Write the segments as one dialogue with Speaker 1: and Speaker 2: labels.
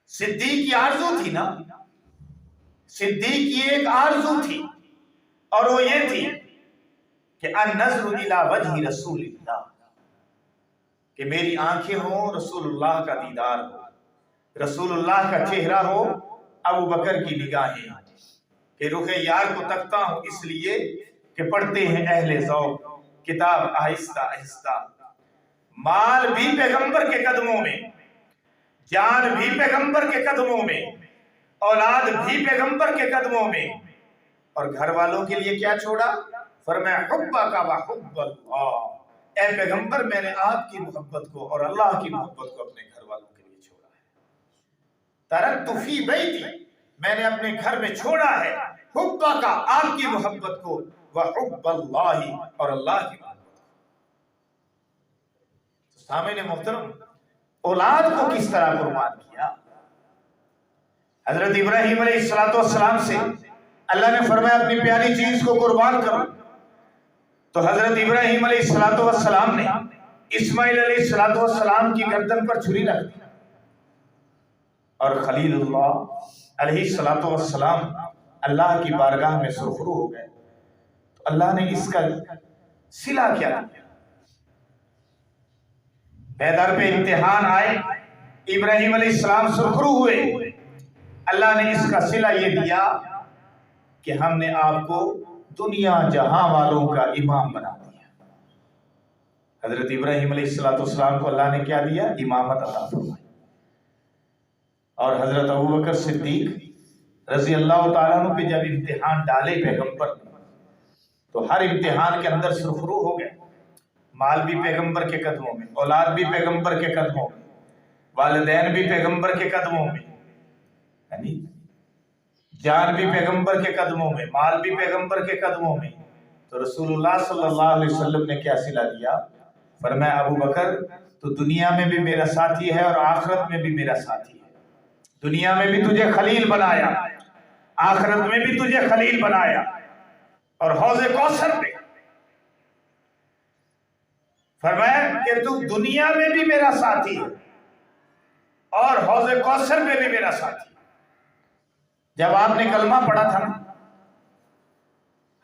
Speaker 1: صدیق کی آرزو تھی نا، صدیق کی ایک آرزو تھی، اور وہ یہ تھی کہ النظر الی وجہ رسول اللہ، کہ میری آنکھیں ہوں رسول اللہ کا دیدار ہو، رسول اللہ کا چہرہ ہو، ابو بکر کی نگاہیں، کہ رخ یار کو تکتا ہوں اس لیے کہ پڑھتے ہیں اہل ذوق کتاب آہستہ آہستہ۔ مال بھی پیغمبر کے قدموں میں، جان بھی پیغمبر کے قدموں میں، اولاد بھی پیغمبر کے قدموں میں، اور گھر والوں کے لیے کیا چھوڑا؟ فرمایا حبک و حب اللہ، اے پیغمبر میں نے آپ کی محبت کو اور اللہ کی محبت کو اپنے گھر والوں کے لیے چھوڑا ہے۔ ترکت فی بیتی، میں نے اپنے گھر میں چھوڑا ہے حبک، آپ کی محبت کو، و حب اللہ، اور اللہ کی محبت کو۔ سامعین محترم، اولاد کو کس طرح قربان کیا؟ حضرت ابراہیم علیہ السلام سے اللہ نے فرمایا اپنی پیاری چیز کو قربان کرو، تو حضرت ابراہیم علیہ السلام نے اسماعیل علیہ السلام کی گردن پر چھری رکھ دی، اور خلیل اللہ علیہ السلام اللہ کی بارگاہ میں سرخرو ہو گئے۔ تو اللہ نے اس کا صلہ کیا دیا؟ پیدر پہ امتحان آئے، ابراہیم علیہ السلام سرخرو ہوئے، اللہ نے اس کا صلہ یہ دیا کہ ہم نے آپ کو دنیا جہاں والوں کا امام بنا دیا۔ حضرت ابراہیم علیہ السلام کو اللہ نے کیا دیا؟ امامت عطا فرمائی۔ اور حضرت ابوبکر صدیق رضی اللہ تعالیٰ عنہ پہ جب امتحان ڈالے پیغمبر نے، تو ہر امتحان کے اندر سرخرو ہو گئے۔ مال بھی پیغمبر کے قدموں میں، اولاد بھی پیغمبر کے قدموں میں، والدین بھی پیغمبر کے قدموں میں، یعنی جان بھی پیغمبر کے قدموں میں، مال بھی پیغمبر کے قدموں میں۔ تو رسول اللہ صلی اللہ علیہ وسلم نے کیا صلہ دیا؟ فرمایا ابو بکر تو دنیا میں بھی میرا ساتھی ہے اور آخرت میں بھی میرا ساتھی ہے۔ دنیا میں بھی تجھے خلیل بنایا، آخرت میں بھی تجھے خلیل بنایا، اور حوض کوثر پہ فرمایا کہ تو دنیا میں بھی میرا ساتھی ہے اور حوض کوثر میں بھی میرا ساتھی ہے۔ جب آپ نے کلمہ پڑھا تھا نا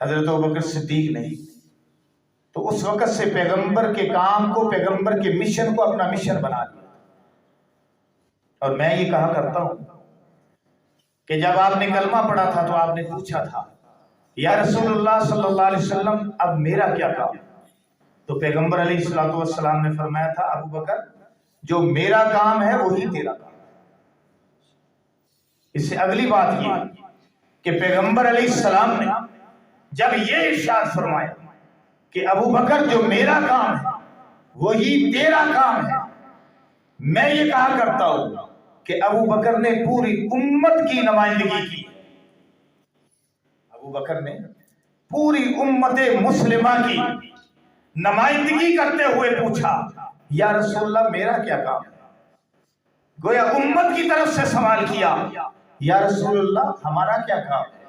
Speaker 1: حضرت ابوبکر صدیق نہیں، تو اس وقت سے پیغمبر کے کام کو، پیغمبر کے مشن کو اپنا مشن بنا لیا۔ اور میں یہ کہا کرتا ہوں کہ جب آپ نے کلمہ پڑھا تھا تو آپ نے پوچھا تھا یا رسول اللہ صلی اللہ علیہ وسلم اب میرا کیا کام؟ تو پیغمبر علیہ السلام نے فرمایا تھا ابو بکر جو میرا کام ہے وہی تیرا کام۔ اس سے اگلی بات یہ کہ پیغمبر علیہ السلام نے جب یہ ارشاد فرمایا کہ ابو بکر جو میرا کام ہے وہی تیرا کام ہے، میں یہ کہا کرتا ہوں کہ ابو بکر نے پوری امت کی نمائندگی کی۔ ابو بکر نے پوری امت مسلمہ کی نمائندگی کرتے ہوئے پوچھا یا رسول اللہ میرا کیا کام ہے؟ گویا امت کی طرف سے سوال کیا یا رسول اللہ ہمارا کیا کام ہے؟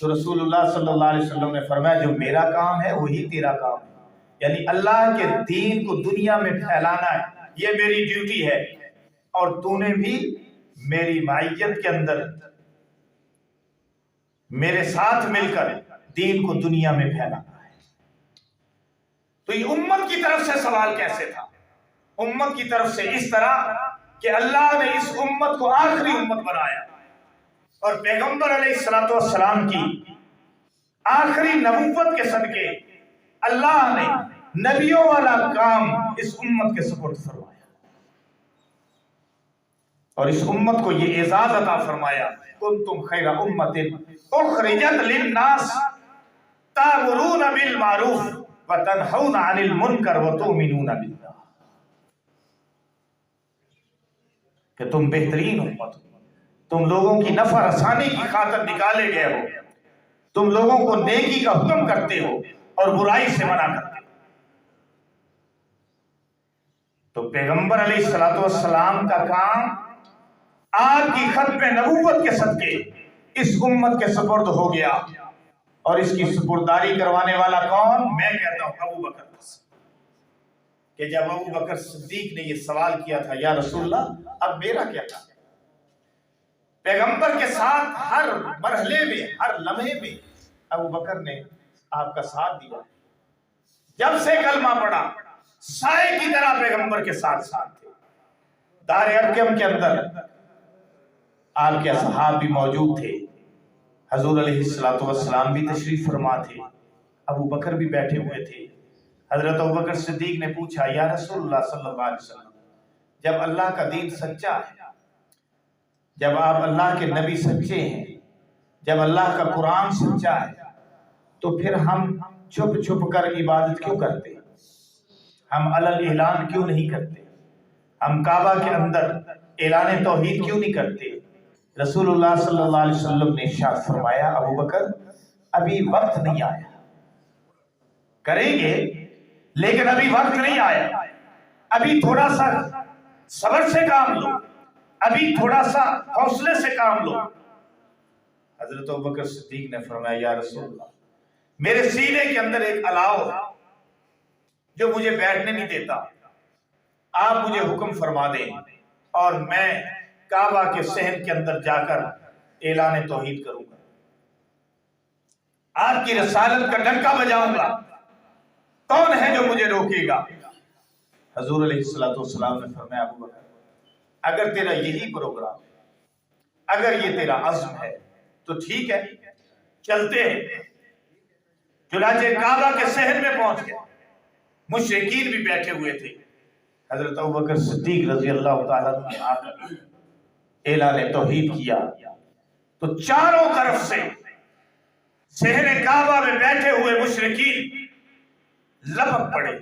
Speaker 1: تو رسول اللہ صلی اللہ علیہ وسلم نے فرمایا جو میرا کام ہے وہی تیرا کام ہے، یعنی اللہ کے دین کو دنیا میں پھیلانا ہے، یہ میری ڈیوٹی ہے، اور تو نے بھی میری معیت کے اندر میرے ساتھ مل کر دین کو دنیا میں پھیلانا ہے۔ تو یہ امت کی طرف سے سوال کیسے تھا؟ امت کی طرف سے اس طرح کہ اللہ نے اس امت کو آخری امت بنایا، اور پیغمبر علیہ السلام کی آخری نبوت کے صدقے اللہ نے نبیوں والا کام اس امت کے سپرد فرمایا، اور اس امت کو یہ اعزاز عطا فرمایا کنتم خیر امت اخرجت للناس تأمرون بالمعروف وتنہون عن المنکر وتؤمنون باللہ، کہ تم بہترین امت، تم لوگوں کی نفع رسانی کی خاطر نکالے گئے ہو، تم لوگوں کو نیکی کا حکم کرتے ہو اور برائی سے منع کرتے ہو۔ تو پیغمبر علیہ السلام کا کام آپ کی ختم نبوت کے صدقے اس امت کے سپرد ہو گیا، اور اس کی سپرداری کروانے والا کون؟ میں کہتا ہوں ابو بکر، کہ جب ابو بکر صدیق نے یہ سوال کیا تھا یا رسول اللہ اب میرا کیا کام ہے؟ پیغمبر کے ساتھ ہر مرحلے میں، ہر لمحے میں ابو بکر نے آپ کا ساتھ دیا. جب سے کلمہ پڑھا سائے کی طرح پیغمبر کے ساتھ تھے. دار ارقم کے اندر آپ کے اصحاب بھی موجود تھے. حضور علیہ السلام بھی تشریف فرما تھے. ابو بکر بھی بیٹھے ہوئے تھے. حضرت ابو بکر صدیق نے پوچھا یا رسول اللہ صلی اللہ علیہ وسلم، جب اللہ کا دین سچا ہے، جب آپ اللہ کے نبی سچے ہیں، جب اللہ کا قرآن سچا ہے، تو پھر ہم چھپ چھپ کر عبادت کیوں کرتے؟ ہم علل اعلان کیوں نہیں کرتے؟ ہم کعبہ کے اندر اعلان توحید کیوں نہیں کرتے؟ رسول اللہ صلی اللہ علیہ وسلم نے ارشاد فرمایا ابو بکر ابھی وقت نہیں آیا، کریں گے لیکن ابھی وقت نہیں آیا، ابھی تھوڑا سا صبر سے کام لو، ابھی تھوڑا سا حوصلے سے کام لو. حضرت ابوبکر صدیق نے فرمایا یا رسول اللہ، میرے سینے کے اندر ایک الاؤ ہے جو مجھے بیٹھنے نہیں دیتا، آپ مجھے حکم فرما دیں اور میں کعبہ کے صحن کے اندر جا کر اعلان توحید کروں گا، آپ کی رسالت کا ڈنکا بجاؤں گا، کون ہے جو مجھے روکے گا؟ حضور علیہ السلام نے فرمایا ابو بکر اگر تیرا یہی پروگرام ہے، اگر یہ تیرا عزم ہے تو ٹھیک ہے، چلتے ہیں. چنانچہ کعبہ کے صحن میں پہنچ گئے. مشرکین بھی بیٹھے ہوئے تھے. حضرت ابوبکر صدیق رضی اللہ تعالیٰ نے آ کر اعلان توحید کیا تو چاروں طرف سے صحن کعبہ میں بیٹھے ہوئے مشرکین لپک پڑے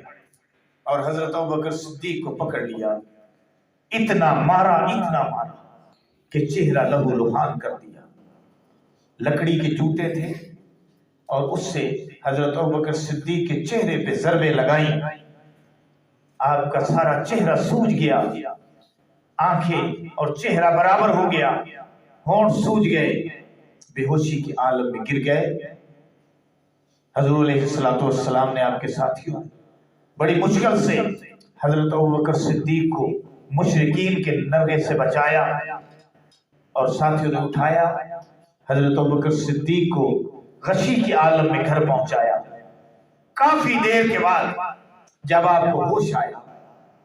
Speaker 1: اور حضرت ابوبکر صدیق کو پکڑ لیا. اتنا مارا کہ چہرہ لہو لہان کر دیا. لکڑی کے جوتے تھے اور اس سے حضرت ابوبکر صدیق کے چہرے پہ ضربیں لگائیں. آپ کا سارا چہرہ سوج گیا، آنکھیں اور چہرہ برابر ہو گیا، ہونٹ سوج گئے، بے ہوشی کے عالم میں گر گئے. حضور علیہ السلام نے آپ کے ساتھیوں بڑی مشکل سے حضرت ابوبکر صدیق کو مشرکین کے نرغے سے بچایا اور ساتھیوں نے اٹھایا. حضرت ابوبکر صدیق کو غشی کے عالم میں گھر پہنچایا. کافی دیر کے بعد جب آپ کو ہوش آیا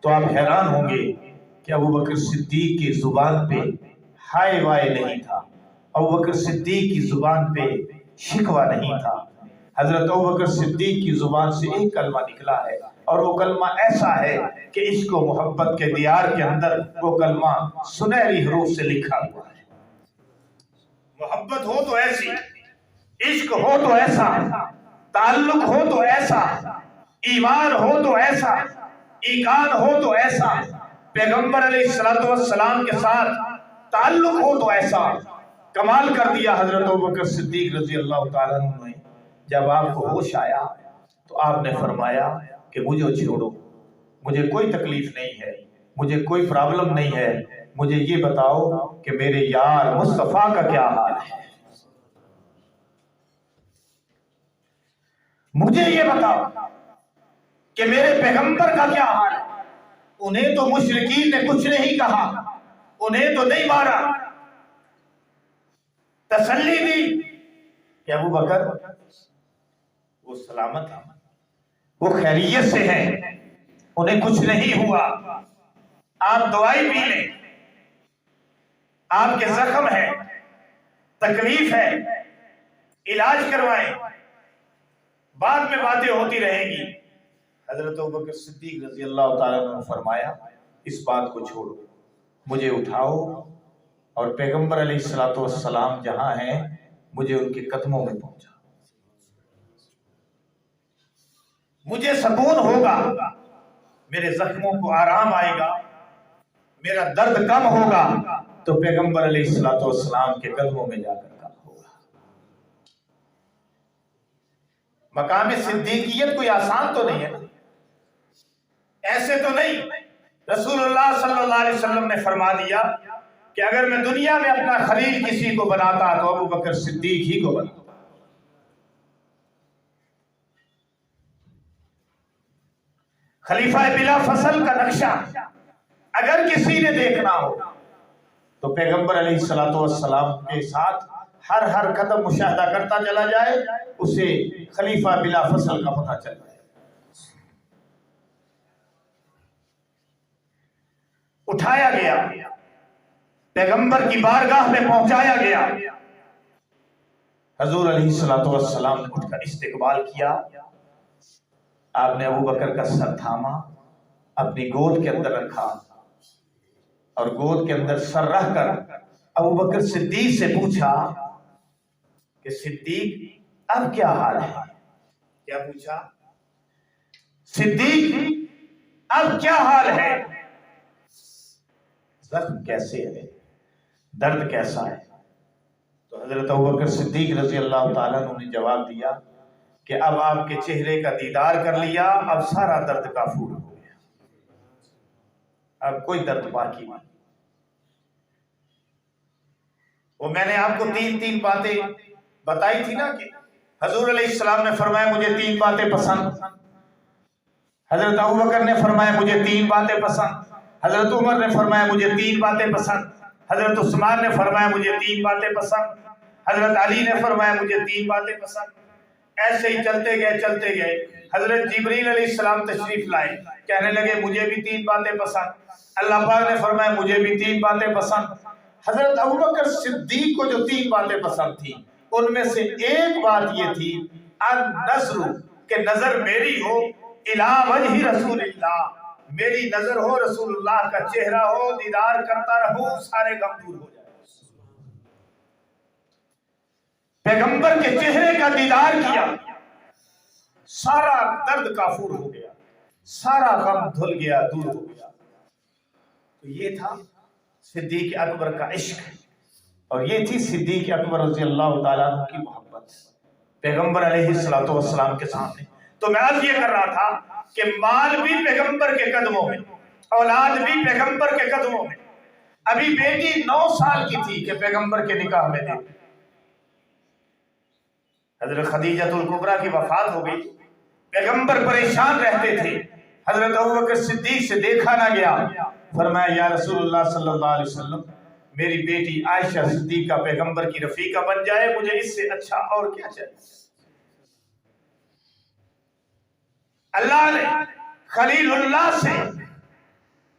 Speaker 1: تو آپ حیران ہوں گے کہ ابوبکر صدیق کی زبان پہ ہائے وائے نہیں تھا، ابوبکر صدیق کی زبان پہ شکوہ نہیں تھا. حضرت ابوبکر صدیق کی زبان سے ایک کلمہ نکلا ہے اور وہ کلمہ ایسا ہے کہ عشق و محبت کے دیار کے اندر وہ کلمہ سنہری حروف سے لکھا ہوا ہے. محبت ہو تو ایسی، عشق ہو تو ایسا، تعلق ہو تو ایسا، ایمان ہو تو ایسا، ایقان ہو تو ایسا، پیغمبر علیہ السلام کے ساتھ تعلق ہو تو ایسا. کمال کر دیا حضرت ابوبکر صدیق رضی اللہ تعالیٰ عنہ نے. جب آپ کو ہوش آیا تو آپ نے فرمایا کہ مجھے چھوڑو، مجھے کوئی تکلیف نہیں ہے، مجھے کوئی پرابلم نہیں ہے، مجھے یہ بتاؤ کہ میرے یار مصطفیٰ کا کیا حال ہے، مجھے یہ بتاؤ کہ میرے پیغمبر کا کیا حال ہے. انہیں تو مشرکین نے کچھ نہیں کہا، انہیں تو نہیں مارا، تسلی دی کہ ابو بکر وہ سلامت ہیں، وہ خیریت سے ہیں، انہیں کچھ نہیں ہوا، آپ دوائی پی لیں، آپ کے زخم ہے، تکلیف ہے، علاج کروائیں، بعد میں باتیں ہوتی رہیں گی. حضرت ابوبکر صدیق رضی اللہ تعالیٰ عنہ نے فرمایا اس بات کو چھوڑو، مجھے اٹھاؤ اور پیغمبر علیہ السلام جہاں ہیں مجھے ان کے قدموں میں پہنچا، مجھے سکون ہوگا، میرے زخموں کو آرام آئے گا، میرا درد کم ہوگا تو پیغمبر علیہ السلام کے قدموں میں جا کر کم ہوگا. مقام صدیقیت کوئی آسان تو نہیں ہے نا، ایسے تو نہیں. رسول اللہ صلی اللہ علیہ وسلم نے فرما دیا کہ اگر میں دنیا میں اپنا خلیل کسی کو بناتا تو ابوبکر صدیق ہی کو بناتا. خلیفہ بلا فصل کا نقشہ اگر کسی نے دیکھنا ہو تو پیغمبر علیہ الصلوۃ والسلام کے ساتھ ہر قدم مشاہدہ کرتا چلا جائے، اسے خلیفہ بلا فصل کا پتہ چل جائے۔ اٹھایا گیا، پیغمبر کی بارگاہ میں پہنچایا گیا، حضور علیہ الصلوۃ والسلام نے اٹھ کر استقبال کیا۔ آپ نے ابو بکر کا سر تھاما، اپنی گود کے اندر رکھا، اور گود کے اندر سر رکھ کر ابو بکر صدیق سے پوچھا کہ صدیق اب کیا حال ہے؟ کیا پوچھا؟ صدیق اب کیا حال ہے؟ زخم کیسے ہے؟ درد کیسا ہے؟ تو حضرت ابوبکر صدیق رضی اللہ تعالیٰ عنہ نے جواب دیا کہ اب آپ کے چہرے کا دیدار کر لیا، اب سارا درد کافور ہو گیا، اب کوئی درد باقی نہیں۔ وہ میں نے آپ کو تین باتیں بتائی تھی نا، کہ حضور علیہ السلام نے فرمایا مجھے 3 باتیں پسند، حضرت ابوبکر نے فرمایا مجھے 3 باتیں پسند، حضرت عمر نے فرمایا مجھے 3 باتیں پسند، حضرت عثمان نے فرمایا مجھے 3 باتیں پسند، حضرت علی نے فرمایا مجھے 3 باتیں پسند۔ ایسے ہی چلتے گئے، حضرت جبریل علیہ السلام تشریف لائے، کہنے لگے مجھے بھی 3 باتیں پسند، اللہ پاک نے فرمایا مجھے بھی 3 باتیں پسند۔ حضرت ابوبکر صدیق کو جو 3 باتیں پسند تھی، ان میں سے ایک بات یہ تھی النظر، کہ نظر میری ہو الی وجہ رسول اللہ، میری نظر ہو رسول اللہ کا چہرہ ہو، دیدار کرتا رہوں، سارے غم دور ہو جائے۔ پیغمبر کے چہرے کا دیدار کیا، سارا درد کافور ہو گیا، سارا غم دھل گیا، دور ہو گیا۔ تو یہ تھا صدیق اکبر کا عشق، اور یہ تھی صدیق اکبر رضی اللہ تعالیٰ عنہ کی محبت پیغمبر علیہ الصلوۃ والسلام کے سامنے۔ تو میں عرض یہ کر رہا تھا کہ مال بھی پیغمبر کے قدموں میں، اولاد بھی پیغمبر کے قدموں میں۔ ابھی بیٹی 9 سال کی تھی کہ پیغمبر کے نکاح میں تھی، حضرت خدیجہ الکبریٰ کی وفات ہو گئی، پیغمبر پریشان رہتے تھے، حضرت ابوبکر صدیق سے دیکھا نہ گیا، فرمایا یا رسول اللہ صلی اللہ علیہ وسلم، میری بیٹی عائشہ صدیقہ پیغمبر کی رفیقہ بن جائے، مجھے اس سے اچھا اور کیا چاہیے۔ اللہ نے خلیل اللہ سے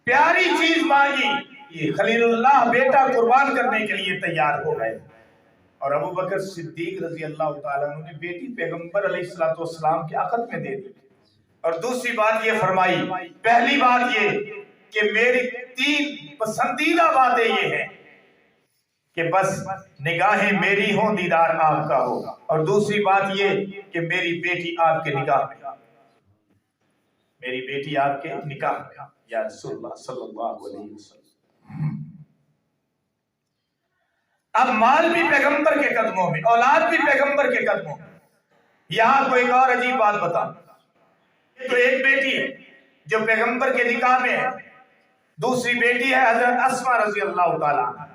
Speaker 1: پیاری چیز مانگی، یہ خلیل اللہ بیٹا قربان کرنے کے لیے تیار ہو گئے، اور ابوبکر صدیق رضی اللہ تعالیٰ عنہ نے بیٹی پیغمبر علیہ الصلوۃ والسلام کے عقد میں دے دی۔ اور دوسری بات یہ فرمائی، پہلی بات یہ کہ میری 3 پسندیدہ باتیں یہ ہیں کہ بس نگاہیں میری ہوں، دیدار آپ کا ہو، اور دوسری بات یہ کہ میری بیٹی آپ کے نکاح میں، میری بیٹی آپ کے نکاح میں، یا رسول اللہ صلی اللہ علیہ وسلم۔ اب مال بھی پیغمبر کے قدموں میں، اولاد بھی پیغمبر کے قدموں میں۔ یہاں کو ایک اور عجیب بات بتا، تو ایک بیٹی ہے جو پیغمبر کے نکاح میں ہے، دوسری بیٹی ہے حضرت اسماء رضی اللہ تعالیٰ عنہ،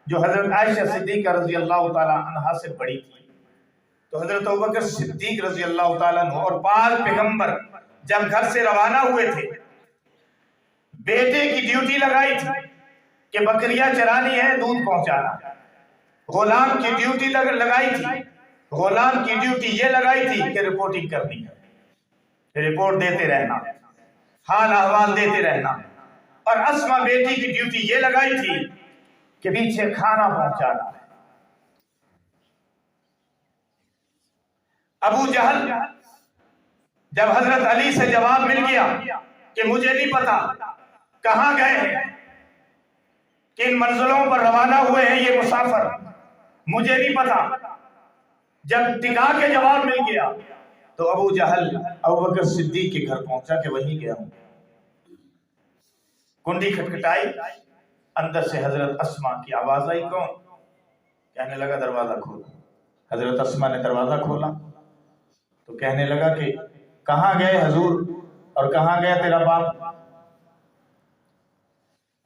Speaker 1: جو حضرت عائشہ صدیقہ رضی اللہ تعالیٰ عنہ سے بڑی تھی۔ تو حضرت ابوبکر صدیق رضی اللہ تعالیٰ عنہ اور پاک پیغمبر جب گھر سے روانہ ہوئے تھے، بیٹے کی ڈیوٹی لگائی تھی کہ بکریاں چرانی ہے، دودھ پہنچانا۔ غلام کی ڈیوٹی لگائی تھی، غلام کی ڈیوٹی یہ لگائی تھی کہ رپورٹنگ کرنی ہے، رپورٹ دیتے رہنا، حال احوال دیتے رہنا۔ اور اسماء بیٹی کی ڈیوٹی یہ لگائی تھی کہ پیچھے کھانا پہنچانا ہے۔ ابو جہل جب حضرت علی سے جواب مل گیا کہ مجھے نہیں پتا کہاں گئے ہیں، کن منزلوں پر روانہ ہوئے ہیں یہ مسافر، مجھے نہیں پتا، جب ٹکا کے جواب مل گیا تو ابو جہل ابوبکر صدیق کے گھر پہنچا کہ وہیں گیا ہوں۔ کنڈی کھٹکھٹائی، اندر سے حضرت اسماء کی آواز آئی، کون؟ کہنے لگا دروازہ کھولا۔ حضرت اسماء نے دروازہ کھولا تو کہنے لگا کہ کہاں گئے حضور، اور کہاں گیا تیرا باپ؟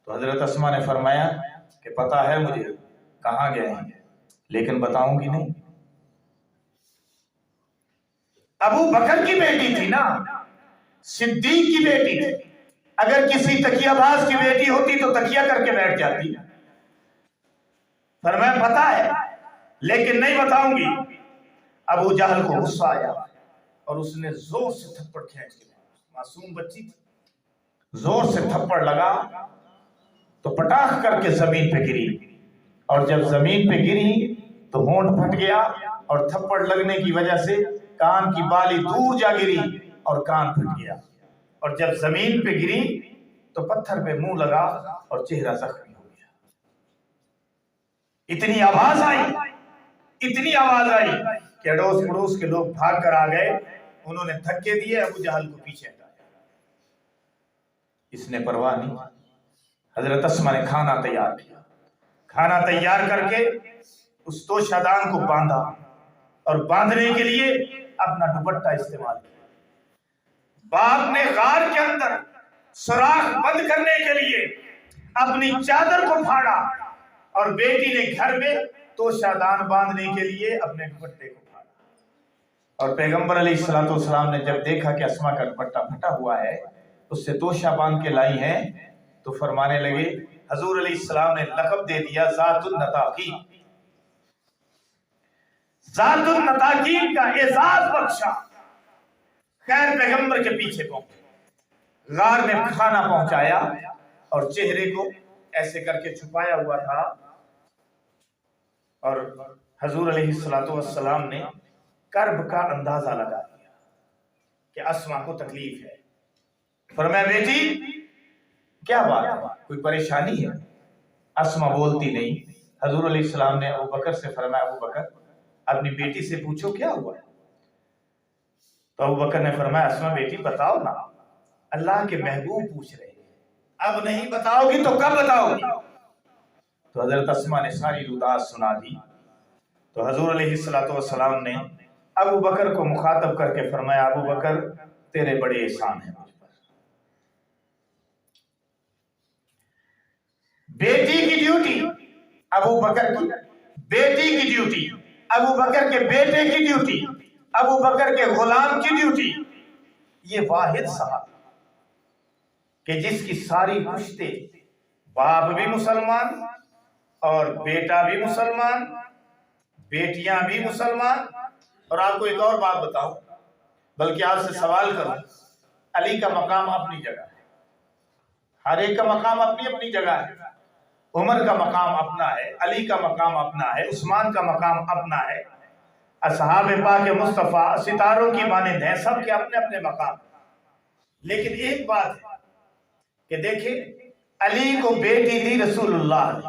Speaker 1: تو حضرت اسماء نے فرمایا کہ پتا ہے مجھے کہاں گئے ہیں، لیکن بتاؤں گی نہیں۔ ابو بکر کی بیٹی تھی نا، صدیق کی بیٹی تھی، اگر کسی تکیہ باز کی بیٹی ہوتی تو تکیہ کر کے بیٹھ جاتی، فرمایا پتا ہے لیکن نہیں بتاؤں گی۔ ابو جہل کو غصہ آیا اور اس نے زور سے تھپڑ کھینچ کے، معصوم بچی تھی، زور سے تھپڑ لگا تو پٹاخ کر کے زمین پہ گری، اور جب زمین پہ گری تو ہونٹ پھٹ گیا اور تھپڑ لگنے کی وجہ سے کان کی بالی دور جا گری اور کان پھٹ گیا، اور جب زمین پہ گری تو پتھر پہ منہ لگا اور چہرہ زخمی ہو گیا۔ اتنی آواز آئی کہ اڑوس پڑوس کے لوگ بھاگ کر آ گئے، انہوں نے دھکے دیے، ابو جہل کو پیچھے ہٹایا۔ اس نے پرواہ نہیں، حضرت اسما نے کھانا تیار کیا، کھانا تیار کر کے اس توشہ دان کو باندھا، اور باندھنے کے لیے اپنا دوپٹہ استعمال کیا۔ باپ نے غار کے اندر سوراخ بند کرنے کے لیے اپنی چادر کو پھاڑا، اور بیٹی نے گھر میں توشہ دان باندھنے کے لیے اپنے دوپٹے کو پھاڑا۔ اور پیغمبر علیہ السلام نے جب دیکھا کہ اسما کا دوپٹہ پھٹا ہوا ہے، اس سے توشہ باندھ کے لائی ہیں، تو فرمانے لگے، حضور علیہ السلام نے لقب دے دیا ذات النطاقین، ذات النطاقین کا اعزاز بخشا۔ خیر پیغمبر کے پیچھے پہنچے، غار میں کھانا پہنچایا اور چہرے کو ایسے کر کے چھپایا ہوا تھا، اور حضور علیہ السلام نے کرب کا اندازہ لگا دیا کہ اسما کو تکلیف ہے۔ فرمایا بیٹی کیا بات ہے، کوئی پریشانی ہے؟ اسما بولتی نہیں۔ حضور علیہ السلام نے ابو بکر سے فرمایا، ابو بکر اپنی بیٹی سے پوچھو کیا ہوا ہے۔ تو ابو بکر نے فرمایا، اسما بیٹی بتاؤ نا، اللہ کے محبوب پوچھ رہے ہیں، اب نہیں بتاؤ گی تو کب بتاؤ گی؟ تو حضرت اسما نے ساری رودات سنا دی۔ تو حضور علیہ السلام نے ابو بکر کو مخاطب کر کے فرمایا، ابو بکر تیرے بڑے احسان ہیں مجھ پر، بیٹی کی ڈیوٹی ابو بکر کی، بیٹی کی ڈیوٹی ابو بکر کے بیٹے کی ڈیوٹی، ابو بکر کے غلام کی ڈیوٹی۔ یہ واحد صاحب کہ جس کی ساری پشتے، باپ بھی مسلمان اور بیٹا بھی مسلمان، بیٹیاں بھی مسلمان۔ اور آپ کو ایک اور بات بتاؤں، بلکہ آپ سے سوال کروں، علی کا مقام اپنی جگہ ہے، ہر ایک کا مقام اپنی اپنی جگہ ہے۔ عمر کا مقام اپنا ہے، علی کا مقام اپنا ہے، عثمان کا مقام اپنا ہے، اصحاب پاک مصطفیٰ ستاروں کی مانند ہیں، سب کے اپنے اپنے مقام۔ لیکن ایک بات ہے کہ دیکھیں، علی کو بیٹی دی رسول اللہ نے،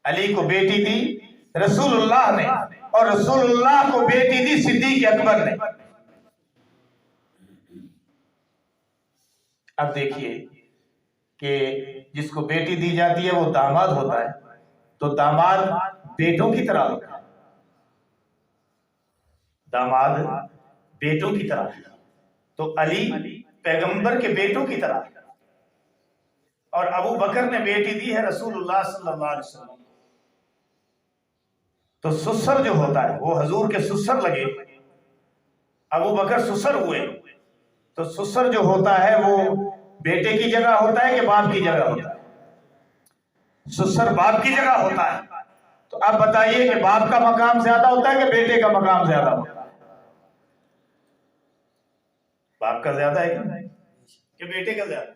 Speaker 1: علی کو بیٹی دی رسول اللہ نے، اور رسول اللہ کو بیٹی دی صدیق اکبر نے۔ اب دیکھیے کہ جس کو بیٹی دی جاتی ہے وہ داماد ہوتا ہے، تو داماد بیٹوں کی طرح ہوتا ہے، داماد بیٹوں کی طرح ہے، تو علی پیغمبر کے بیٹوں کی طرح ہے، اور ابو بکر نے بیٹی دی ہے رسول اللہ صلی اللہ علیہ وسلم۔ تو سسر جو ہوتا ہے وہ حضور کے سسر لگے، ابو بکر سسر ہوئے، تو سسر جو ہوتا ہے وہ بیٹے کی جگہ ہوتا ہے کہ باپ کی جگہ ہوتا ہے؟ سسر باپ کی جگہ ہوتا ہے۔ تو اب بتائیے کہ باپ کا مقام زیادہ ہوتا ہے کہ بیٹے کا مقام زیادہ ہوتا ہے؟ باپ کا زیادہ ہے کہ بیٹے کا زیادہ؟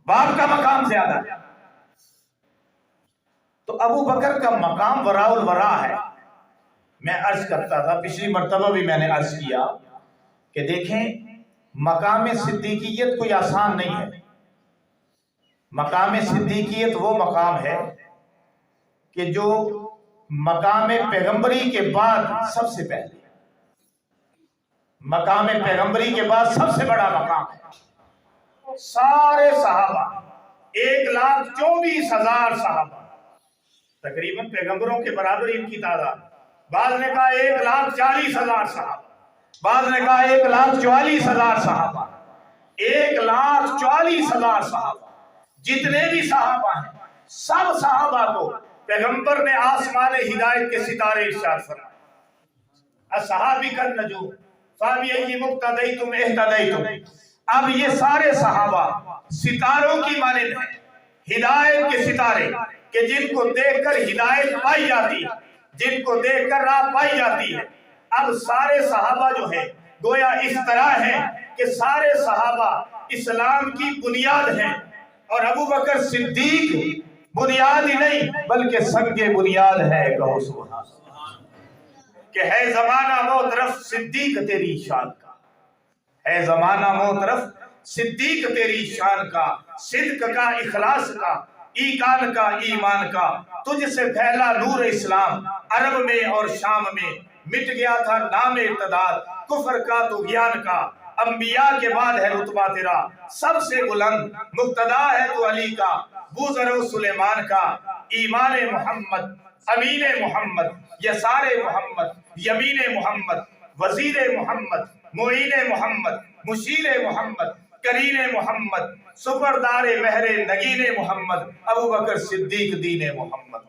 Speaker 1: باپ کا مقام زیادہ ہے۔ تو ابو بکر کا مقام وراء الورا ہے۔ میں عرض کرتا تھا، پچھلی مرتبہ بھی میں نے عرض کیا کہ دیکھیں، مقام صدیقیت کوئی آسان نہیں ہے۔ مقام صدیقیت وہ مقام ہے کہ جو مقام پیغمبری کے بعد سب سے پہلے، مقام پیغمبری کے بعد سب سے بڑا مقام ہے۔ سارے صحابہ 1,24,000 صحابہ، تقریباً پیغمبروں کے برابر ان کی تعداد، بعض نے کہا 1,40,000 صحابہ، بعض نے کہا 1,44,000 صحابہ، 1,44,000 صحابہ، جتنے بھی صحابہ ہیں سب صحابہ کو پیغمبر نے آسمان ہدایت کے ستارے ارشاد فرمائے، اصحابک النجوم فبأی مقتدیتم اہتدیتم۔ اب یہ سارے صحابہ ستاروں کی مانند ہیں، ہدایت کے ستارے کہ جن کو دیکھ کر ہدایت پائی جاتی ہے، جن کو دیکھ کر راہ پائی جاتی ہے۔ اب سارے صحابہ جو ہیں گویا اس طرح ہیں کہ سارے صحابہ اسلام کی بنیاد ہیں، اور ابو بکر صدیق بنیاد ہی نہیں بلکہ سنگ بنیاد ہے۔ کہو سبحان اللہ۔ کہ ہے زمانہ موطرف صدیق تیری شان کا، ہے زمانہ موطرف صدیق تیری شان کا، صدق کا، اخلاص کا، ایقان کا، ایمان کا، تجھ سے پھیلا نور اسلام عرب میں اور شام میں، مٹ گیا تھا نام ارتداد کفر کا طغیان کا، انبیاء کے بعد ہے رتبہ تیرا سب سے بلند، مقتدا ہے تو علی کا، بوذر و سلیمان کا، ایمان محمد، امین محمد، یسار محمد، یمین محمد، وزیر محمد، معین محمد، مشیر محمد، کرین محمد، سپردار مہر نگین محمد، ابو بکر صدیق دین محمد۔